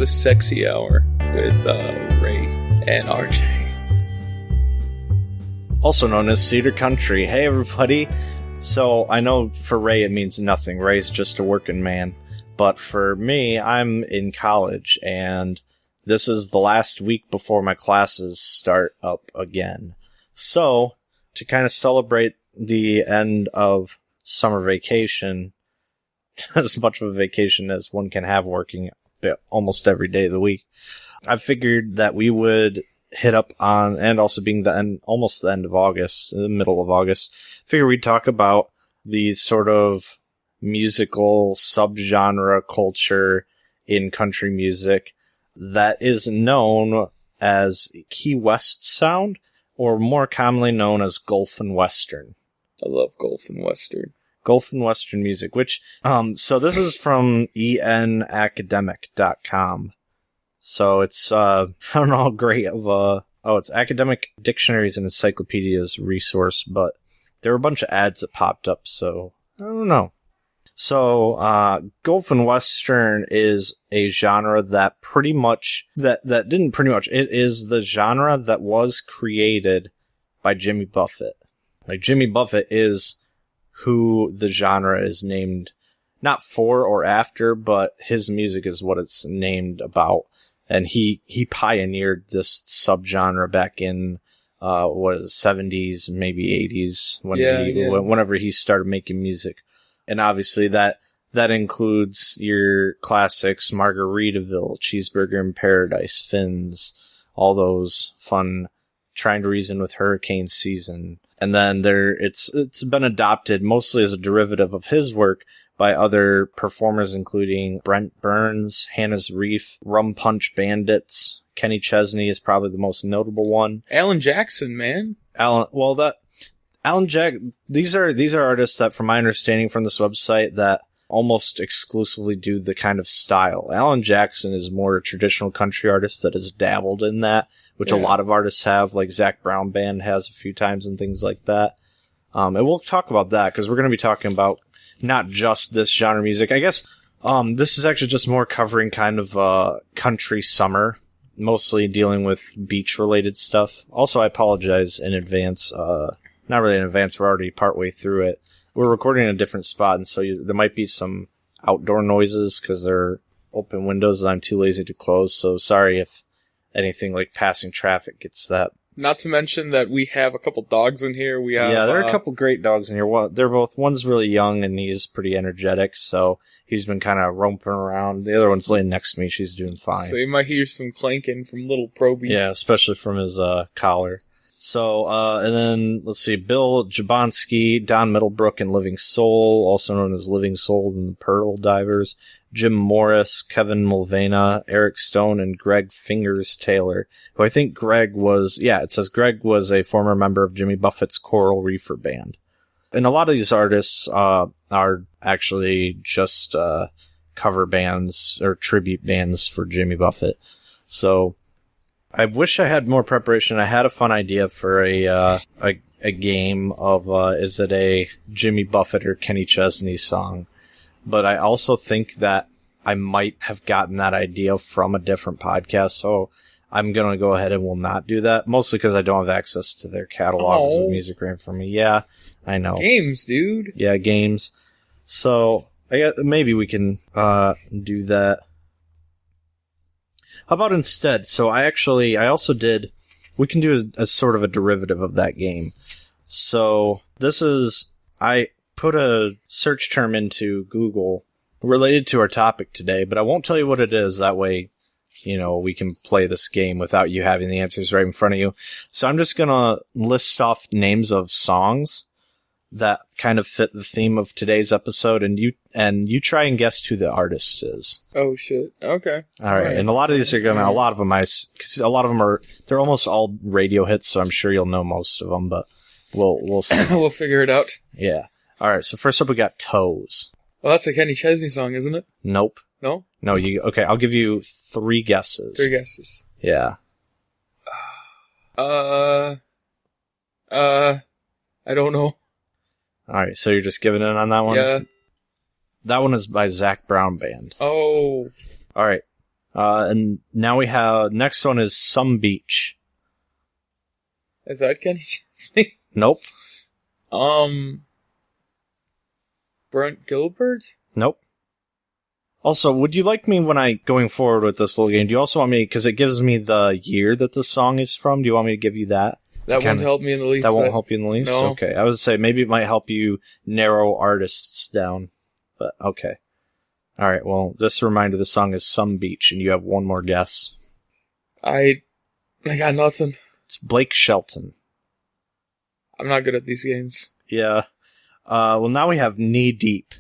the Sexy Hour with Ray and RJ. Also known as Cedar Country. Hey, everybody. So, I know for Ray it means nothing. Ray's just a working man. But for me, I'm in college, and this is the last week before my classes start up again. So, to kind of celebrate the end of summer vacation, as much of a vacation as one can have working almost every day of the week, I figured that we would hit up on, and also being the end, almost the end of August, the middle of August, figure we'd talk about the sort of musical subgenre culture in country music that is known as Key West sound, or more commonly known as Gulf and Western. I love Gulf and Western. Gulf and Western music, which, so this is from enacademic.com. So it's, I don't know how great of a, it's Academic Dictionaries and Encyclopedias resource, but there were a bunch of ads that popped up, so I don't know. So, Gulf and Western is a genre that pretty much, it is the genre that was created by Jimmy Buffett. Like, Jimmy Buffett is who the genre is named, not for or after, but his music is what it's named about. And he pioneered this subgenre back in, 70s, maybe 80s, whenever he started making music. And obviously that includes your classics, Margaritaville, Cheeseburger in Paradise, Fins, all those fun Trying to Reason with Hurricane Season. And then it's been adopted mostly as a derivative of his work by other performers, including Brent Burns, Hannah's Reef, Rum Punch Bandits. Kenny Chesney is probably the most notable one. Alan Jackson, man. These are artists that, from my understanding from this website, that almost exclusively do the kind of style. Alan Jackson is more a traditional country artist that has dabbled in that, which a lot of artists have, like Zac Brown Band has a few times and things like that. And we'll talk about that, because we're going to be talking about not just this genre music. I guess this is actually just more covering kind of country summer, mostly dealing with beach-related stuff. Also, I apologize in advance. Not really in advance, we're already partway through it. We're recording in a different spot, and so there might be some outdoor noises, because they're open windows that I'm too lazy to close, so sorry if anything like passing traffic gets that. Not to mention that we have a couple dogs in here. There are a couple great dogs in here. One's really young and he's pretty energetic, so he's been kind of romping around. The other one's laying next to me. She's doing fine. So you might hear some clanking from little Proby. Yeah, especially from his collar. So, and then, let's see, Bill Jablonski, Don Middlebrook, and Living Soul, also known as Living Soul and the Pearl Divers, Jim Morris, Kevin Mulvena, Eric Stone, and Greg Fingers Taylor, who I think it says Greg was a former member of Jimmy Buffett's Coral Reefer Band. And a lot of these artists are actually just cover bands or tribute bands for Jimmy Buffett. So I wish I had more preparation. I had a fun idea for a game of is it a Jimmy Buffett or Kenny Chesney song? But I also think that I might have gotten that idea from a different podcast, so I'm going to go ahead and will not do that, mostly because I don't have access to their catalogs of music right in front of me. Yeah, I know. Games, dude. Yeah, games. So maybe we can do that. How about instead? So we can do a sort of a derivative of that game. So I put a search term into Google related to our topic today, but I won't tell you what it is. That way, we can play this game without you having the answers right in front of you. So I'm just going to list off names of songs that kind of fit the theme of today's episode, and you try and guess who the artist is. Oh shit. Okay. All right. And a lot of these are a lot of them because a lot of them they're almost all radio hits, so I'm sure you'll know most of them, but we'll see. We'll figure it out. Yeah. All right, so first up we got Toes. Well, that's a Kenny Chesney song, isn't it? Nope. No? No, okay, I'll give you 3 guesses. 3 guesses. Yeah. I don't know. Alright, so you're just giving in on that one? Yeah. That one is by Zac Brown Band. Oh. Alright. And now we have, next one is Some Beach. Is that Kenny Chesney? Nope. Brent Gilbert? Nope. Also, would you like me going forward with this little game, do you also want me, because it gives me the year that the song is from, do you want me to give you that? That won't help me in the least. That won't help you in the least? No. Okay, I would say maybe it might help you narrow artists down, but okay. Alright, well, just a reminder, the song is Some Beach, and you have one more guess. I got nothing. It's Blake Shelton. I'm not good at these games. Yeah. Well, now we have Knee Deep.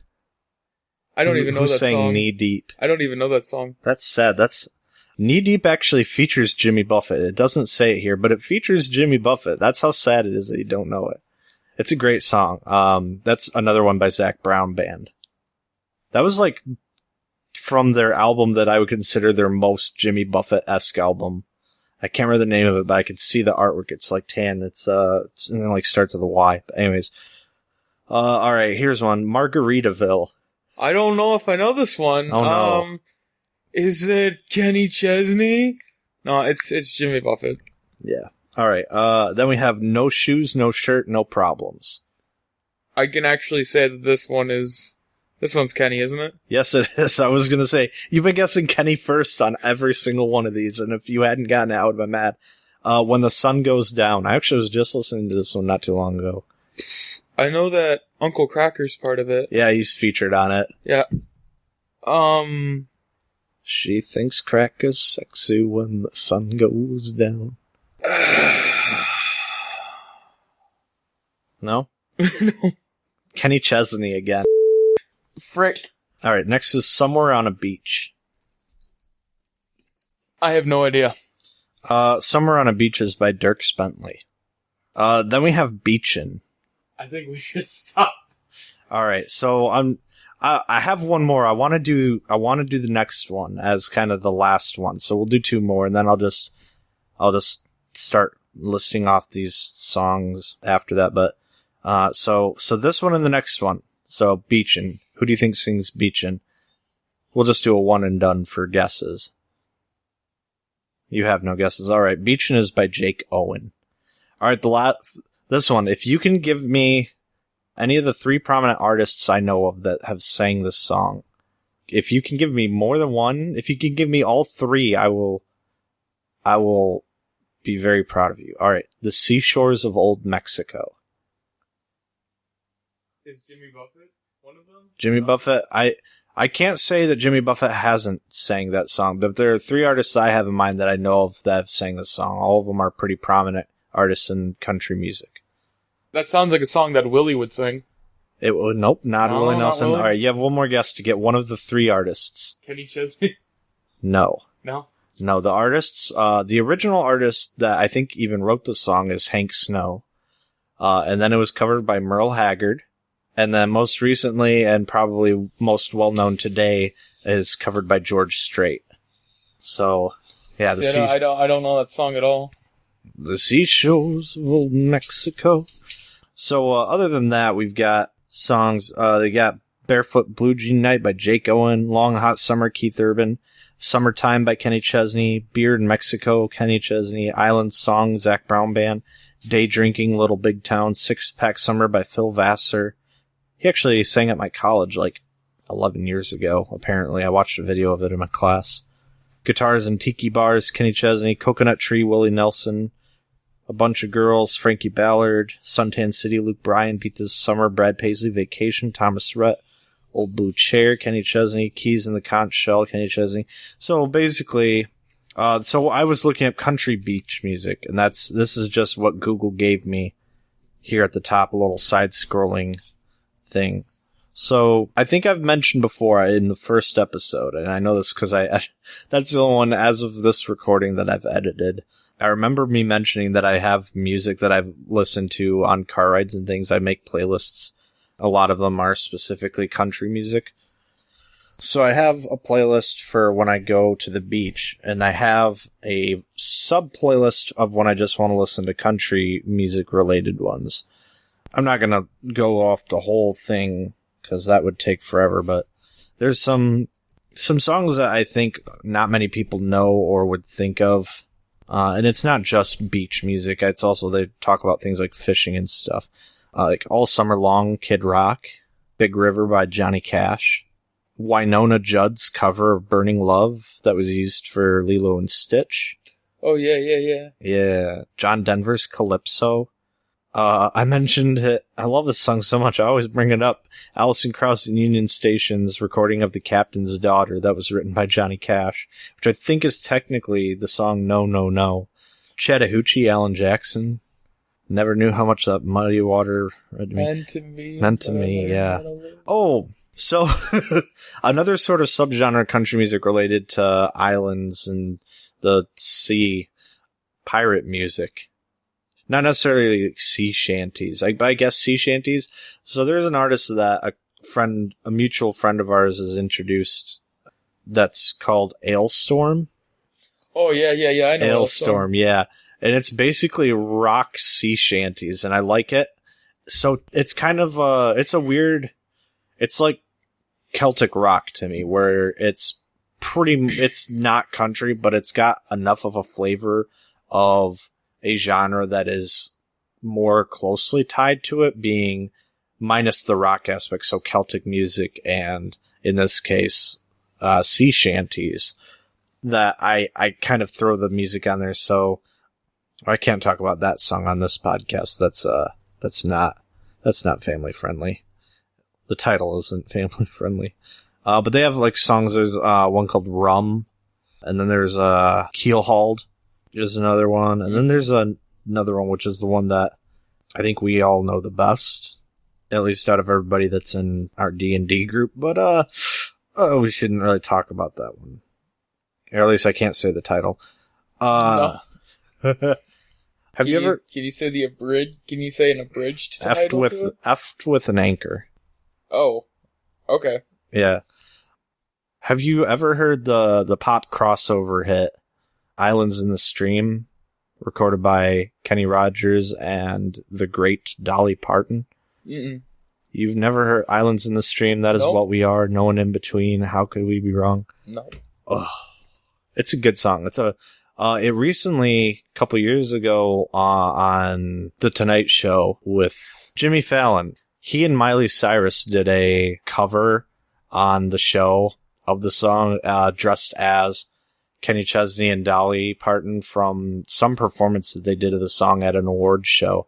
I don't even know that song. Who's saying Knee Deep? I don't even know that song. That's sad. Knee Deep actually features Jimmy Buffett. It doesn't say it here, but it features Jimmy Buffett. That's how sad it is that you don't know it. It's a great song. That's another one by Zac Brown Band. That was like from their album that I would consider their most Jimmy Buffett-esque album. I can't remember the name of it, but I could see the artwork. It's like tan. It's and then like starts with a Y. But anyways. All right, here's one. Margaritaville. I don't know if I know this one. Oh, no. Is it Kenny Chesney? No, it's Jimmy Buffett. Yeah. All right. Then we have No Shoes, No Shirt, No Problems. I can actually say that this one's Kenny, isn't it? Yes, it is. I was going to say, you've been guessing Kenny first on every single one of these, and if you hadn't gotten it, I would have been mad. When the Sun Goes Down. I actually was just listening to this one not too long ago. I know that Uncle Cracker's part of it. Yeah, he's featured on it. Yeah. She thinks Cracker's sexy when the sun goes down. No? No. Kenny Chesney again. Frick. Alright, next is Somewhere on a Beach. I have no idea. Somewhere on a Beach is by Dirk Bentley. Then we have Beachin'. I think we should stop. Alright, so I have one more. I want to do the next one as kind of the last one. So we'll do two more, and then I'll just start listing off these songs after that. But so this one and the next one. So Beachin'. Who do you think sings Beachin'? We'll just do a one and done for guesses. You have no guesses. All right, Beachin' is by Jake Owen. All right, this one. If you can give me any of the three prominent artists I know of that have sang this song, if you can give me more than one, if you can give me all three, I will be very proud of you. All right, The Seashores of Old Mexico. Is Jimmy Buffett one of them? Jimmy Buffett, I can't say that Jimmy Buffett hasn't sang that song, but there are three artists I have in mind that I know of that have sang this song. All of them are pretty prominent artists in country music. That sounds like a song that Willie would sing. Nope, not Willie Nelson. Willie. All right, you have one more guess to get one of the three artists. Kenny Chesney? No. No? No, the artists, the original artist that I think even wrote the song is Hank Snow. And then it was covered by Merle Haggard. And then most recently, and probably most well-known today, is covered by George Strait. So, yeah. I don't know that song at all. The Seashores of Old Mexico. So, other than that, we've got songs, they got Barefoot Blue Jean Night by Jake Owen, Long Hot Summer, Keith Urban, Summertime by Kenny Chesney, Beard in Mexico, Kenny Chesney, Island Song, Zac Brown Band, Day Drinking, Little Big Town, Six Pack Summer by Phil Vassar. He actually sang at my college like 11 years ago, apparently. I watched a video of it in my class. Guitars and Tiki Bars, Kenny Chesney, Coconut Tree, Willie Nelson, A Bunch of Girls, Frankie Ballard, Suntan City, Luke Bryan, Beat This Summer, Brad Paisley, Vacation, Thomas Rhett, Old Blue Chair, Kenny Chesney, Keys in the Conch Shell, Kenny Chesney. So basically, so I was looking at country beach music, and this is just what Google gave me here at the top, a little side-scrolling thing. So I think I've mentioned before in the first episode, and I know this because that's the only one as of this recording that I've edited. I remember me mentioning that I have music that I've listened to on car rides and things. I make playlists. A lot of them are specifically country music. So I have a playlist for when I go to the beach, and I have a sub-playlist of when I just want to listen to country music-related ones. I'm not going to go off the whole thing, because that would take forever, but there's some some songs that I think not many people know or would think of. And it's not just beach music. It's also, they talk about things like fishing and stuff. Like All Summer Long, Kid Rock, Big River by Johnny Cash, Winona Judd's cover of Burning Love that was used for Lilo and Stitch. Oh, yeah. Yeah. John Denver's Calypso. I mentioned it. I love this song so much. I always bring it up. Alison Krauss and Union Station's recording of The Captain's Daughter that was written by Johnny Cash, which I think is technically the song No, No, No. Chattahoochee, Alan Jackson. Never knew how much that muddy water meant to me, yeah. Oh, so another sort of subgenre of country music related to islands and the sea, pirate music. Not necessarily like sea shanties, but I guess sea shanties. So there's an artist that a mutual friend of ours has introduced that's called Ailstorm. Oh, yeah, I know Ailstorm, yeah. And it's basically rock sea shanties, and I like it. So it's kind of, it's like Celtic rock to me, where it's not country, but it's got enough of a flavor of a genre that is more closely tied to it, being minus the rock aspect, so Celtic music and, in this case, sea shanties, that I kind of throw the music on there, so I can't talk about that song on this podcast. That's not family friendly. The title isn't family friendly. But they have like songs, there's one called Rum, and then there's Keelhauled is another one, and then there's another one, which is the one that I think we all know the best, at least out of everybody that's in our D&D group, but we shouldn't really talk about that one. Or at least I can't say the title. No. Have you ever... Can you say Can you say an abridged title to it? Effed with an anchor. Oh, okay. Yeah. Have you ever heard the pop crossover hit Islands in the Stream, recorded by Kenny Rogers and the great Dolly Parton? Mm-mm. You've never heard Islands in the Stream? That is What we are. No one in between. How could we be wrong? No. Oh, it's a good song. It recently, a couple years ago, on The Tonight Show with Jimmy Fallon, he and Miley Cyrus did a cover on the show of the song, dressed as Kenny Chesney and Dolly Parton from some performance that they did of the song at an awards show.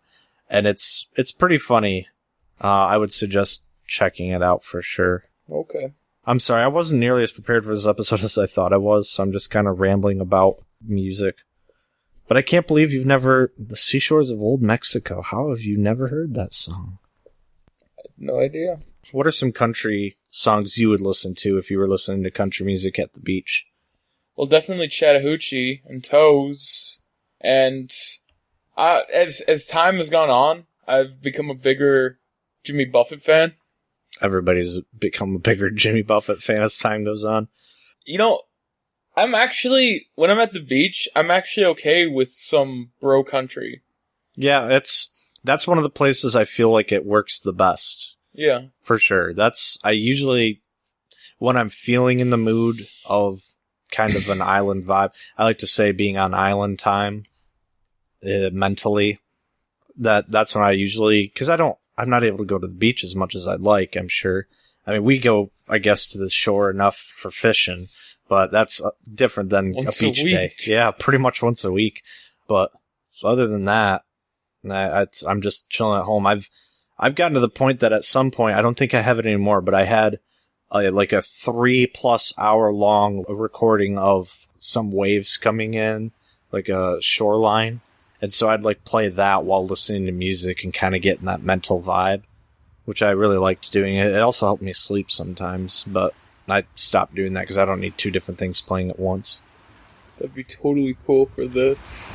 And it's pretty funny. I would suggest checking it out for sure. Okay. I'm sorry, I wasn't nearly as prepared for this episode as I thought I was, so I'm just kind of rambling about music. But I can't believe you've never... The Seashores of Old Mexico. How have you never heard that song? I have no idea. What are some country songs you would listen to if you were listening to country music at the beach? Well, definitely Chattahoochee and Toes. And as time has gone on, I've become a bigger Jimmy Buffett fan. Everybody's become a bigger Jimmy Buffett fan as time goes on. You know, when I'm at the beach, I'm actually okay with some bro country. Yeah, that's one of the places I feel like it works the best. Yeah. For sure. I usually, when I'm feeling in the mood of kind of an island vibe, I like to say being on island time, mentally, that's when I usually, because I'm not able to go to the beach as much as I'd like, I'm sure. I mean, we go, I guess, to the shore enough for fishing, but that's different than once a beach day. Yeah, pretty much once a week. But so other than that, I'm just chilling at home. I've gotten to the point that at some point, I don't think I have it anymore, but I had like a 3+ hour long recording of some waves coming in, like a shoreline. And so I'd like play that while listening to music and kind of get in that mental vibe, which I really liked doing. It also helped me sleep sometimes, but I stopped doing that because I don't need two different things playing at once. That'd be totally cool for this.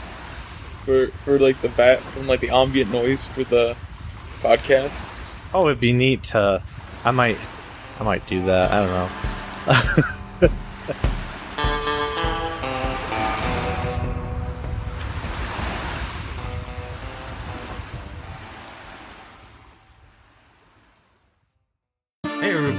For like the ambient noise for the podcast. Oh, it'd be neat to... I might do that. I don't know.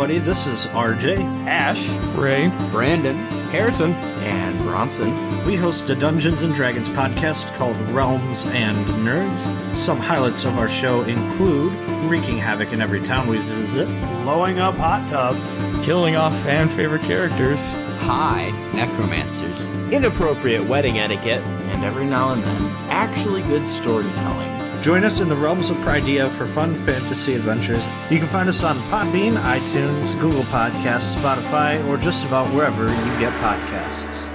everybody. This is RJ, Ash, Ray, Brandon, Harrison, and Bronson. We host a Dungeons & Dragons podcast called Realms and Nerds. Some highlights of our show include wreaking havoc in every town we visit, blowing up hot tubs, killing off fan favorite characters, Hi, necromancers. inappropriate wedding etiquette, And every now and then, actually good storytelling. Join us in the realms of Pridea for fun fantasy adventures. You can find us on Podbean, iTunes, Google Podcasts, Spotify, or just about wherever you get podcasts.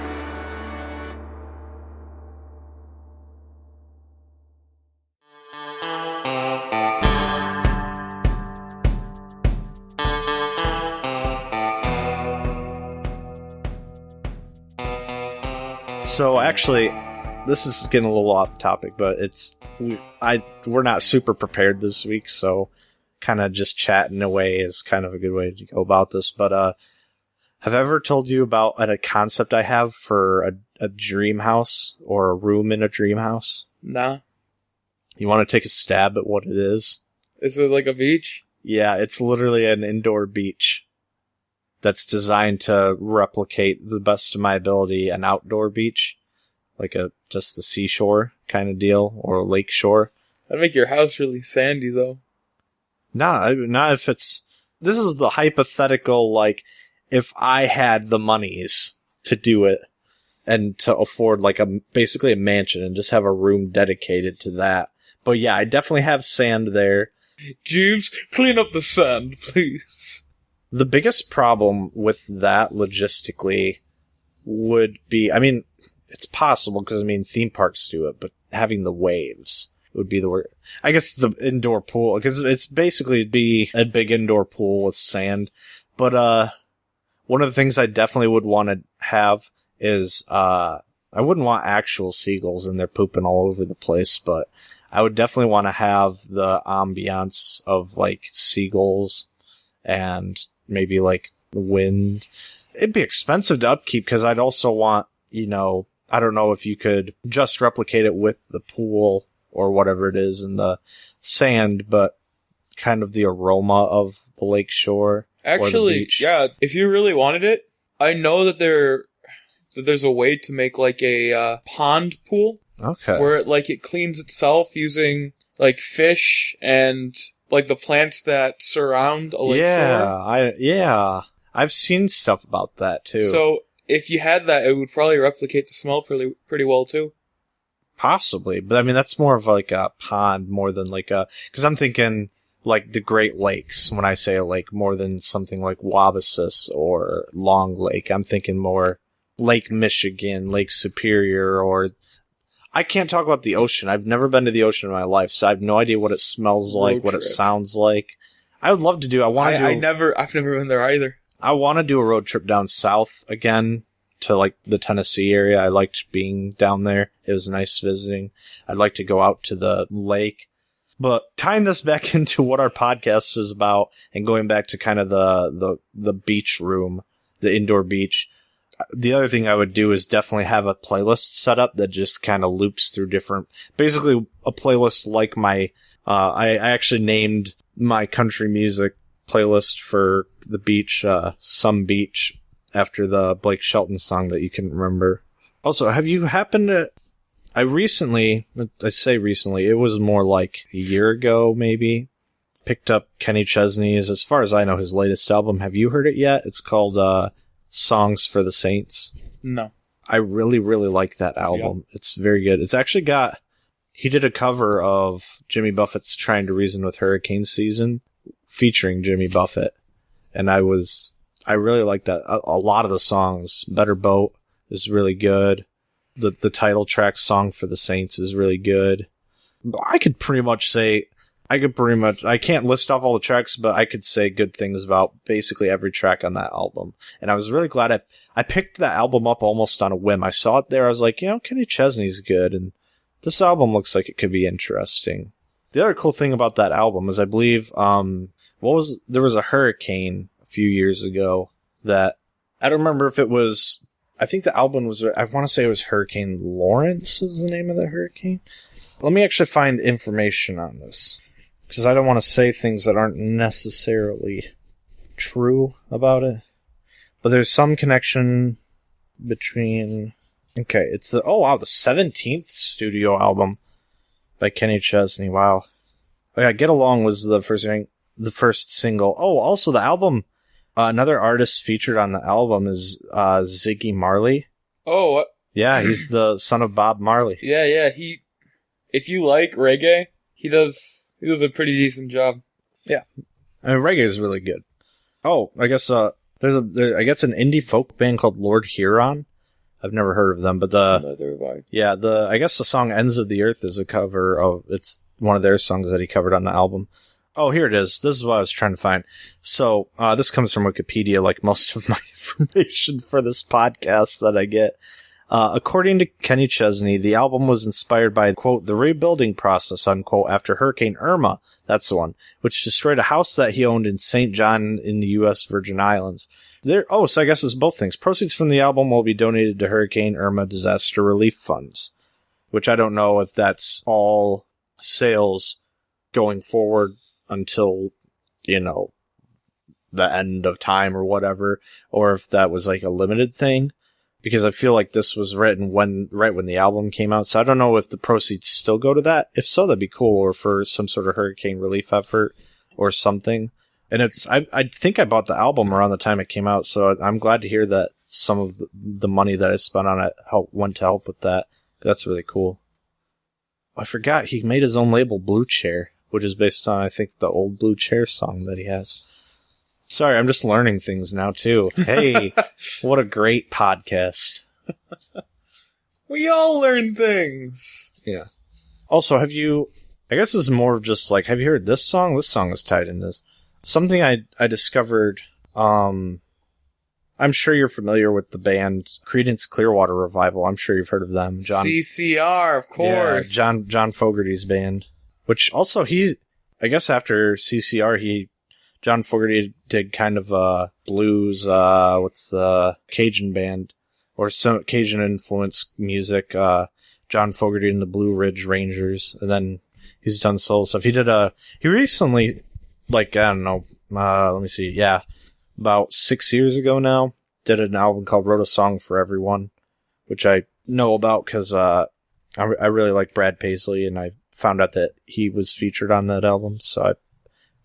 So actually, this is getting a little off topic, but we're not super prepared this week, so kind of just chatting away is kind of a good way to go about this. But have I ever told you about a concept I have for a dream house or a room in a dream house? Nah. You want to take a stab at what it is? Is it like a beach? Yeah, it's literally an indoor beach that's designed to replicate, the best of my ability, an outdoor beach. Like just the seashore kind of deal, or a lake shore. That'd make your house really sandy, though. Not if it's... This is the hypothetical, like, if I had the monies to do it, and to afford, like, basically a mansion, and just have a room dedicated to that. But yeah, I definitely have sand there. Jeeves, clean up the sand, please. The biggest problem with that, logistically, would be... I mean... It's possible because, theme parks do it, but having the waves would be the word. I guess the indoor pool, because it's basically be a big indoor pool with sand. But one of the things I definitely would want to have is I wouldn't want actual seagulls and they're pooping all over the place, but I would definitely want to have the ambiance of, like, seagulls and maybe, like, the wind. It'd be expensive to upkeep because I'd also want, I don't know if you could just replicate it with the pool or whatever it is in the sand, but kind of the aroma of the lake shore. Actually, yeah, if you really wanted it, I know that there's a way to make like a pond pool. Okay. Where it cleans itself using like fish and like the plants that surround a lake shore. I've seen stuff about that too. So if you had that, it would probably replicate the smell pretty well, too. Possibly. But, that's more of like a pond more than like because I'm thinking like the Great Lakes when I say a lake, more than something like Wabasis or Long Lake. I'm thinking more Lake Michigan, Lake Superior, or... I can't talk about the ocean. I've never been to the ocean in my life, so I have no idea what it smells like, what it sounds like. I would love to do... I've never been there either. I want to do a road trip down south again to like the Tennessee area. I liked being down there. It was nice visiting. I'd like to go out to the lake. But tying this back into what our podcast is about and going back to kind of the beach room, the indoor beach, the other thing I would do is definitely have a playlist set up that just kind of loops through basically a playlist like my, I actually named my country music playlist for the beach, Some Beach, after the Blake Shelton song that you can remember. Also, have you happened to... I say recently, it was more like a year ago, maybe, picked up Kenny Chesney's, as far as I know, his latest album. Have you heard it yet? It's called Songs for the Saints. No. I really, really like that album. Yep. It's very good. It's actually he did a cover of Jimmy Buffett's Trying to Reason with Hurricane Season, featuring Jimmy Buffett, and I really like that. A lot of the songs, Better Boat is really good. The title track, Song for the Saints, is really good. I can't list off all the tracks, but I could say good things about basically every track on that album. And I was really glad I picked that album up almost on a whim. I saw it there, I was like, Kenny Chesney's good, and this album looks like it could be interesting. The other cool thing about that album is I believe, there was a hurricane a few years ago that, I don't remember if it was, I think the album was, I want to say it was Hurricane Lawrence is the name of the hurricane. Let me actually find information on this, because I don't want to say things that aren't necessarily true about it. But there's some connection between... Okay, it's the 17th studio album by Kenny Chesney. Wow. Oh yeah, Get Along was the first single. Oh, also the album, another artist featured on the album is Ziggy Marley. Oh, what? Yeah, he's the son of Bob Marley. Yeah. If you like reggae, he does a pretty decent job. Yeah, I mean, reggae is really good. Oh, I guess there's an indie folk band called Lord Huron. I've never heard of them, but I guess the song "Ends of the Earth" is a cover of. It's one of their songs that he covered on the album. Oh, here it is. This is what I was trying to find. So this comes from Wikipedia, like most of my information for this podcast that I get. According to Kenny Chesney, the album was inspired by, quote, the rebuilding process, unquote, after Hurricane Irma, that's the one, which destroyed a house that he owned in St. John in the U.S. Virgin Islands. So I guess it's both things. Proceeds from the album will be donated to Hurricane Irma disaster relief funds, which I don't know if that's all sales going forward until, the end of time or whatever, or if that was like a limited thing. Because I feel like this was written right when the album came out. So I don't know if the proceeds still go to that. If so, that'd be cool. Or for some sort of hurricane relief effort or something. And I think I bought the album around the time it came out. So I'm glad to hear that some of the money that I spent on it went to help with that. That's really cool. I forgot he made his own label, Blue Chair, which is based on, I think, the old Blue Chair song that he has. Sorry, I'm just learning things now, too. Hey, what a great podcast. We all learn things. Yeah. Also, I guess this is more of just like, have you heard this song? This song is tied in this. Something I discovered, I'm sure you're familiar with the band Creedence Clearwater Revival. I'm sure you've heard of them. CCR, of course. Yeah, John Fogerty's band. Which also I guess after CCR, John Fogerty did kind of a blues, what's the Cajun band, or some Cajun influenced music, John Fogerty and the Blue Ridge Rangers, and then he's done solo stuff. He recently, like, I don't know, let me see, yeah, about 6 years ago now, did an album called Wrote a Song for Everyone, which I know about because, I really like Brad Paisley, and I found out that he was featured on that album, so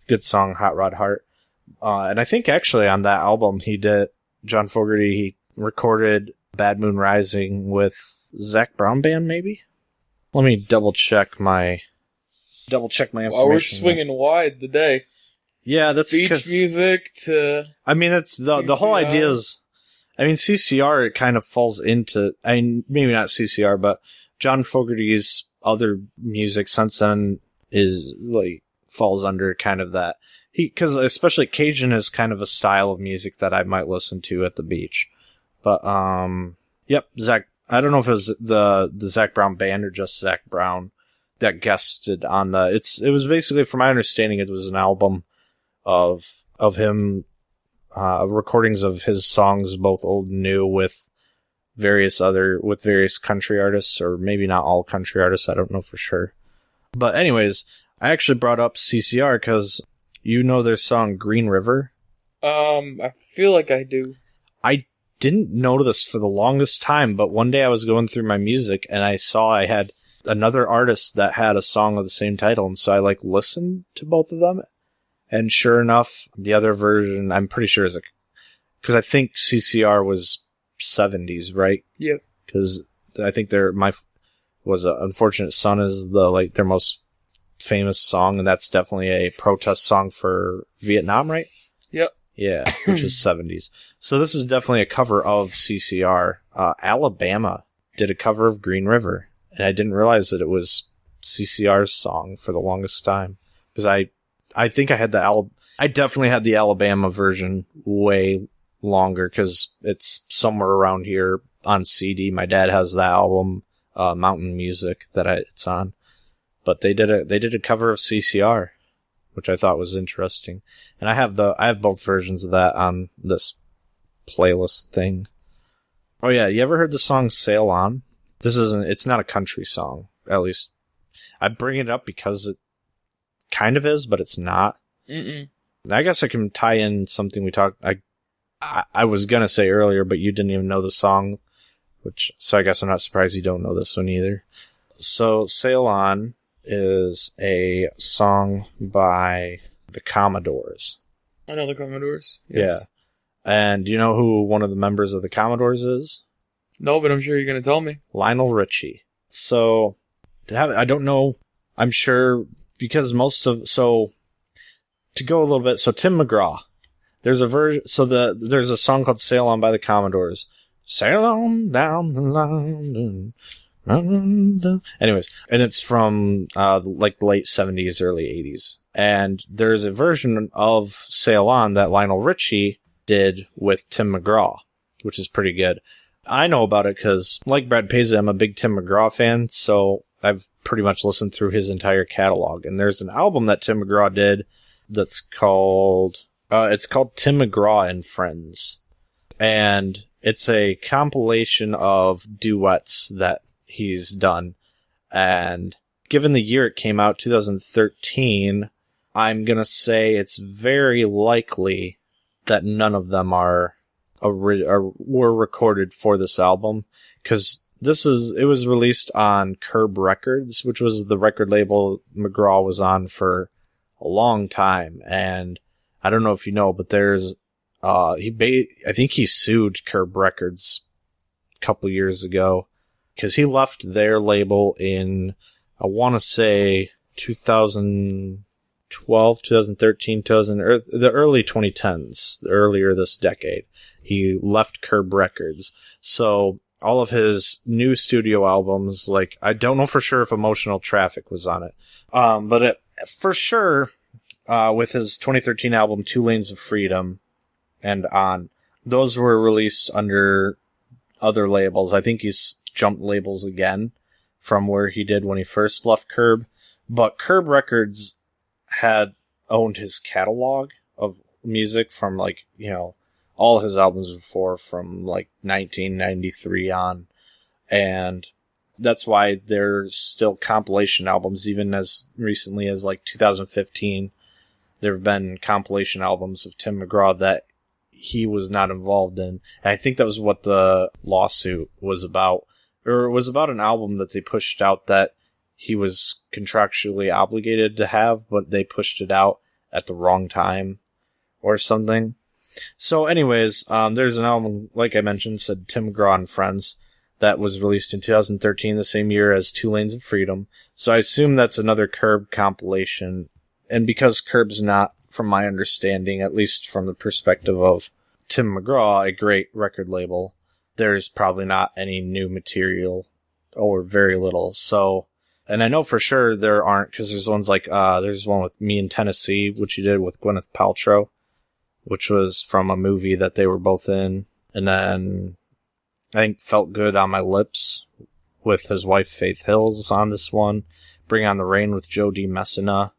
good song, Hot Rod Heart. And I think actually on that album John Fogerty, he recorded Bad Moon Rising with Zac Brown Band, maybe? Let me double check my information. Well, we're swinging wide today. Yeah, that's beach music to... I mean, it's the whole idea is... I mean, CCR, it kind of falls into... I mean, maybe not CCR, but John Fogerty's other music since then is, like, falls under kind of that. Because especially Cajun is kind of a style of music that I might listen to at the beach. But, yep, Zach, I don't know if it was the Zac Brown Band or just Zac Brown that guested on it was basically, from my understanding, it was an album of him, recordings of his songs, both old and new, with various country artists, or maybe not all country artists, I don't know for sure. But anyways, I actually brought up CCR because you know their song Green River? I feel like I do. I didn't know this for the longest time, but one day I was going through my music and I saw I had another artist that had a song of the same title, and so I listened to both of them. And sure enough, the other version, I'm pretty sure, because I think CCR was 70s, right? Yep. Because I think Unfortunate Son is their most famous song, and that's definitely a protest song for Vietnam, right? Yep. Yeah, which is 70s. So this is definitely a cover of CCR. Alabama did a cover of Green River, and I didn't realize that it was CCR's song for the longest time. Because I think I definitely had the Alabama version way longer, because it's somewhere around here on CD. My dad has the album, Mountain Music, that it's on. But they did a cover of CCR, which I thought was interesting. And I have both versions of that on this playlist thing. Oh yeah, you ever heard the song Sail On? It's not a country song, at least. I bring it up because it kind of is, but it's not. Mm-mm. I guess I can tie in something we talked. I was gonna say earlier, but you didn't even know the song, so I guess I'm not surprised you don't know this one either. So Sail On is a song by the Commodores. I know the Commodores. Yes. Yeah. And do you know who one of the members of the Commodores is? No, but I'm sure you're going to tell me. Lionel Richie. So, I don't know. I'm sure because to go a little bit, so Tim McGraw. There's a version, there's a song called Sail On by the Commodores. Sail on down the line. Anyways, and it's from like the late 70s, early 80s. And there's a version of Sail On that Lionel Richie did with Tim McGraw, which is pretty good. I know about it because, like Brad Paisley, I'm a big Tim McGraw fan, so I've pretty much listened through his entire catalog. And there's an album that Tim McGraw did that's called Tim McGraw and Friends. And it's a compilation of duets that he's done. And given the year it came out, 2013, I'm going to say it's very likely that none of them were recorded for this album, because it was released on Curb Records, which was the record label McGraw was on for a long time. And I don't know if you know, but there's I think he sued Curb Records a couple years ago because he left their label in, I want to say 2012, 2013, the early 2010s, earlier this decade. He left Curb Records. So all of his new studio albums, like, I don't know for sure if Emotional Traffic was on it. But for sure, with his 2013 album, 2 Lanes of Freedom and On, those were released under other labels. I think he's jumped labels again from where he did when he first left Curb. But Curb Records had owned his catalog of music from, like, all his albums before, from like 1993 on. And that's why there's still compilation albums, even as recently as like 2015. There have been compilation albums of Tim McGraw that he was not involved in. And I think that was what the lawsuit was about. Or it was about an album that they pushed out that he was contractually obligated to have, but they pushed it out at the wrong time or something. So anyways, there's an album, like I mentioned, said Tim McGraw and Friends, that was released in 2013, the same year as 2 Lanes of Freedom. So I assume that's another Curb compilation. And because Curb's not, from my understanding, at least from the perspective of Tim McGraw, a great record label, there's probably not any new material, or very little. So, and I know for sure there aren't, because there's ones like, there's one with Me in Tennessee, which he did with Gwyneth Paltrow, which was from a movie that they were both in. And then I think Felt Good on My Lips with his wife Faith Hills on this one. Bring on the Rain with Joe D. Messina.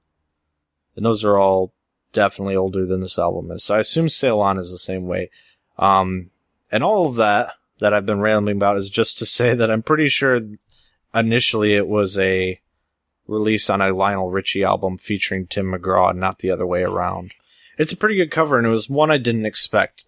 And those are all definitely older than this album is. So I assume Sail On is the same way. And all of that I've been rambling about is just to say that I'm pretty sure initially it was a release on a Lionel Richie album featuring Tim McGraw, not the other way around. It's a pretty good cover, and it was one I didn't expect.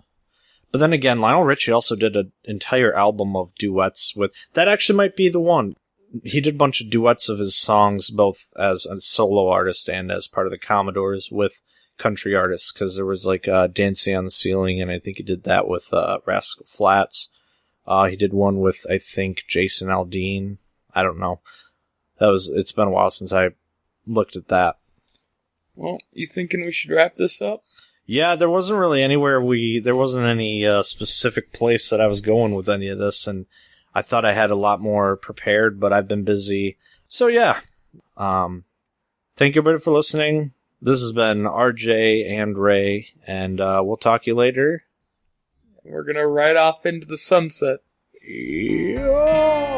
But then again, Lionel Richie also did an entire album of duets with... That actually might be the one. He did a bunch of duets of his songs, both as a solo artist and as part of the Commodores, with country artists, because there was like Dancing on the Ceiling, and I think he did that with Rascal Flatts. He did one with, I think, Jason Aldean. I don't know. It's been a while since I looked at that. Well, you thinking we should wrap this up? Yeah, there wasn't really there wasn't any specific place that I was going with any of this, and I thought I had a lot more prepared, but I've been busy. So yeah, thank you everybody for listening. This has been RJ and Ray, and we'll talk to you later. We're gonna ride off into the sunset. Yeah.